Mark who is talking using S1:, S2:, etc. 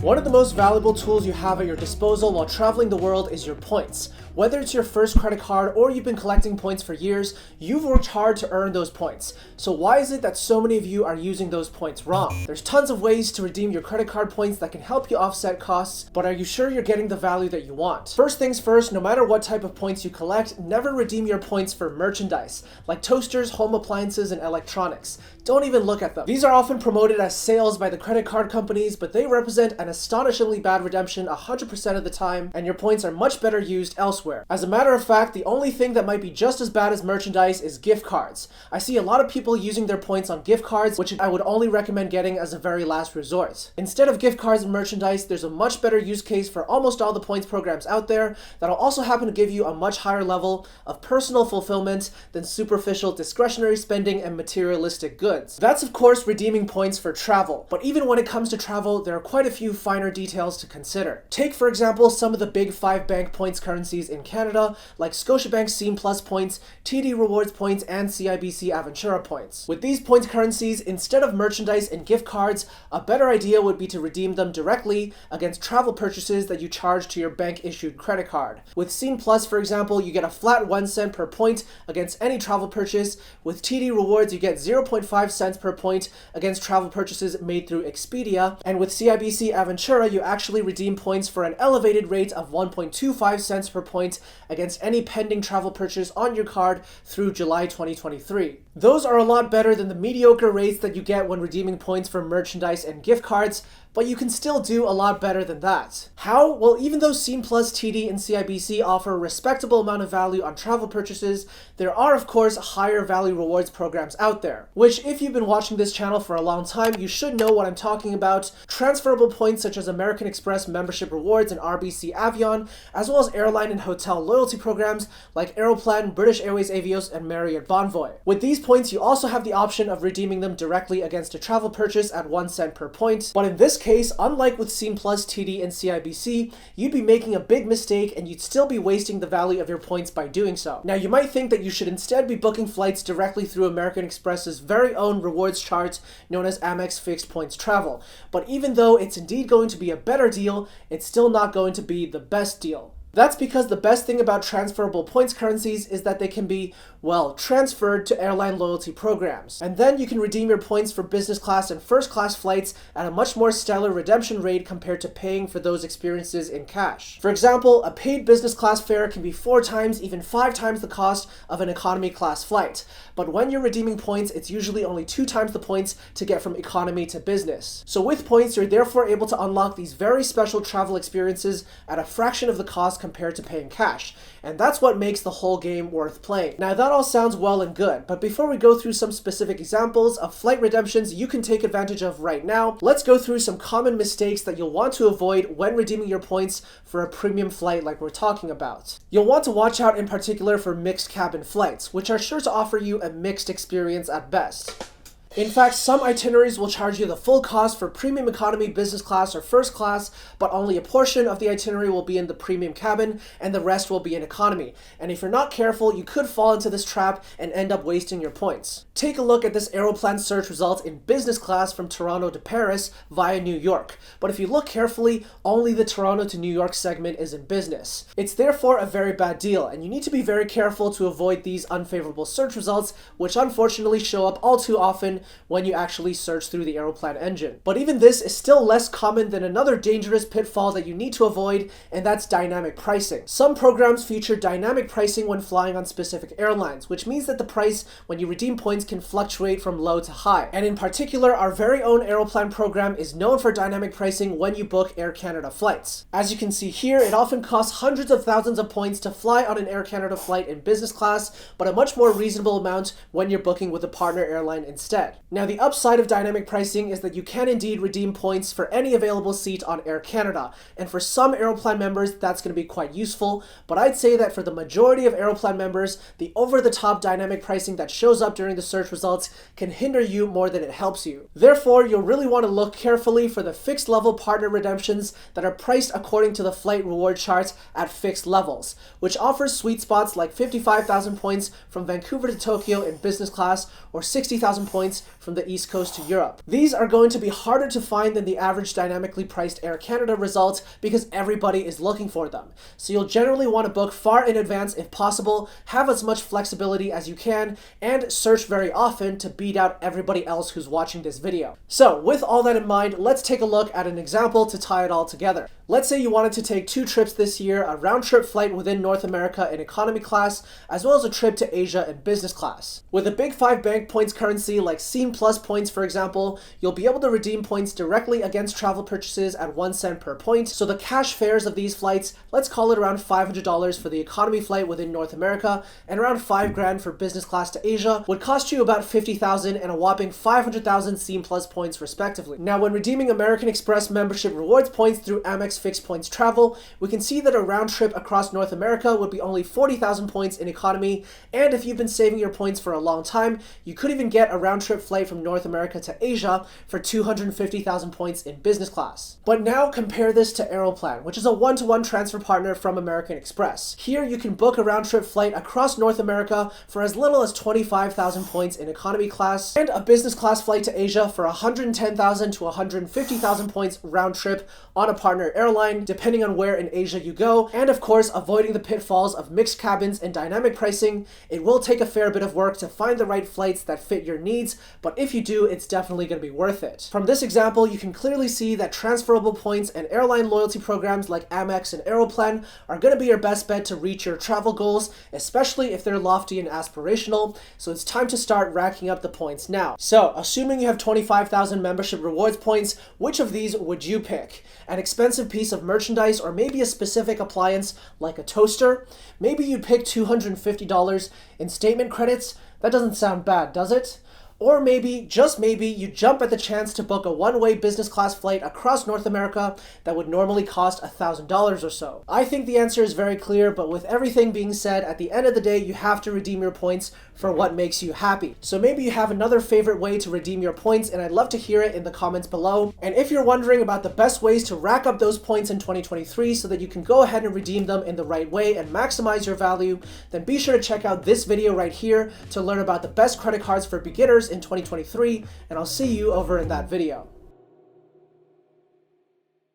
S1: One of the most valuable tools you have at your disposal while traveling the world is your points. Whether it's your first credit card or you've been collecting points for years, you've worked hard to earn those points. So why is it that so many of you are using those points wrong? There's tons of ways to redeem your credit card points that can help you offset costs, but are you sure you're getting the value that you want? First things first, no matter what type of points you collect, never redeem your points for merchandise, like toasters, home appliances, and electronics. Don't even look at them. These are often promoted as sales by the credit card companies, but they represent an astonishingly bad redemption 100% of the time, and your points are much better used elsewhere. As a matter of fact, the only thing that might be just as bad as merchandise is gift cards. I see a lot of people using their points on gift cards, which I would only recommend getting as a very last resort. Instead of gift cards and merchandise, there's a much better use case for almost all the points programs out there that'll also happen to give you a much higher level of personal fulfillment than superficial discretionary spending and materialistic goods. That's of course redeeming points for travel, but even when it comes to travel, there are quite a few finer details to consider. Take for example some of the big 5 bank points currencies in Canada, like Scotiabank Scene Plus points, TD Rewards points, and CIBC Aventura points. With these points currencies, instead of merchandise and gift cards, a better idea would be to redeem them directly against travel purchases that you charge to your bank-issued credit card. With Scene Plus, for example, you get a flat 1 cent per point against any travel purchase. With TD Rewards, you get 0.5 cents per point against travel purchases made through Expedia. And with CIBC Aventura, you actually redeem points for an elevated rate of 1.25 cents per point against any pending travel purchase on your card through July 2023. Those are a lot better than the mediocre rates that you get when redeeming points for merchandise and gift cards, but you can still do a lot better than that. How? Well, even though Scene Plus, TD, and CIBC offer a respectable amount of value on travel purchases, there are of course higher value rewards programs out there, which if you've been watching this channel for a long time, you should know what I'm talking about. Transferable points such as American Express membership rewards and RBC Avion, as well as airline and hotel loyalty programs like Aeroplan, British Airways Avios, and Marriott Bonvoy. With these points, you also have the option of redeeming them directly against a travel purchase at 1 cent per point, but in this case, unlike with Scene Plus, TD, and CIBC, you'd be making a big mistake and you'd still be wasting the value of your points by doing so. Now, you might think that you should instead be booking flights directly through American Express's very own rewards chart known as Amex Fixed Points Travel, but even though it's indeed going to be a better deal, it's still not going to be the best deal. That's because the best thing about transferable points currencies is that they can be, well, transferred to airline loyalty programs. And then you can redeem your points for business class and first class flights at a much more stellar redemption rate compared to paying for those experiences in cash. For example, a paid business class fare can be 4 times, even 5 times the cost of an economy class flight. But when you're redeeming points, it's usually only 2 times the points to get from economy to business. So with points, you're therefore able to unlock these very special travel experiences at a fraction of the cost compared to paying cash, and that's what makes the whole game worth playing. Now that all sounds well and good, but before we go through some specific examples of flight redemptions you can take advantage of right now, let's go through some common mistakes that you'll want to avoid when redeeming your points for a premium flight like we're talking about. You'll want to watch out in particular for mixed cabin flights, which are sure to offer you a mixed experience at best. In fact, some itineraries will charge you the full cost for premium economy, business class, or first class, but only a portion of the itinerary will be in the premium cabin and the rest will be in economy. And if you're not careful, you could fall into this trap and end up wasting your points. Take a look at this Aeroplan search result in business class from Toronto to Paris via New York. But if you look carefully, only the Toronto to New York segment is in business. It's therefore a very bad deal, and you need to be very careful to avoid these unfavorable search results, which unfortunately show up all too often when you actually search through the Aeroplan engine. But even this is still less common than another dangerous pitfall that you need to avoid, and that's dynamic pricing. Some programs feature dynamic pricing when flying on specific airlines, which means that the price when you redeem points can fluctuate from low to high. And in particular, our very own Aeroplan program is known for dynamic pricing when you book Air Canada flights. As you can see here, it often costs hundreds of thousands of points to fly on an Air Canada flight in business class, but a much more reasonable amount when you're booking with a partner airline instead. Now, the upside of dynamic pricing is that you can indeed redeem points for any available seat on Air Canada, and for some Aeroplan members, that's going to be quite useful, but I'd say that for the majority of Aeroplan members, the over-the-top dynamic pricing that shows up during the search results can hinder you more than it helps you. Therefore, you'll really want to look carefully for the fixed-level partner redemptions that are priced according to the flight reward chart at fixed levels, which offers sweet spots like 55,000 points from Vancouver to Tokyo in business class, or 60,000 points points from the East Coast to Europe. These are going to be harder to find than the average dynamically priced Air Canada results because everybody is looking for them. So you'll generally want to book far in advance if possible, have as much flexibility as you can, and search very often to beat out everybody else who's watching this video. So with all that in mind, let's take a look at an example to tie it all together. Let's say you wanted to take 2 trips this year, a round-trip flight within North America in economy class, as well as a trip to Asia in business class. With a Big 5 bank points currency like Scene Plus points, for example, you'll be able to redeem points directly against travel purchases at 1 cent per point. So the cash fares of these flights, let's call it around $500 for the economy flight within North America and around $5 grand for business class to Asia, would cost you about $50,000 and a whopping $500,000 Scene Plus points respectively. Now, when redeeming American Express membership rewards points through Amex Fixed Points Travel, we can see that a round trip across North America would be only 40,000 points in economy, and if you've been saving your points for a long time, you could even get a round trip flight from North America to Asia for 250,000 points in business class. But now compare this to Aeroplan, which is a one-to-one transfer partner from American Express. Here you can book a round trip flight across North America for as little as 25,000 points in economy class, and a business class flight to Asia for 110,000 to 150,000 points round trip on a partner airline, depending on where in Asia you go. And of course, avoiding the pitfalls of mixed cabins and dynamic pricing. It will take a fair bit of work to find the right flights that fit your needs, but if you do, it's definitely going to be worth it. From this example, you can clearly see that transferable points and airline loyalty programs like Amex and Aeroplan are going to be your best bet to reach your travel goals, especially if they're lofty and aspirational. So it's time to start racking up the points now. So assuming you have 25,000 membership rewards points, which of these would you pick? An expensive piece of merchandise, or maybe a specific appliance like a toaster? Maybe you'd pick $250 in statement credits. That doesn't sound bad, does it? Or maybe, just maybe, you jump at the chance to book a one-way business class flight across North America that would normally cost $1,000 or so. I think the answer is very clear, but with everything being said, at the end of the day, you have to redeem your points for what makes you happy. So maybe you have another favorite way to redeem your points, and I'd love to hear it in the comments below. And if you're wondering about the best ways to rack up those points in 2023 so that you can go ahead and redeem them in the right way and maximize your value, then be sure to check out this video right here to learn about the best credit cards for beginners in 2023, and I'll see you over in that video.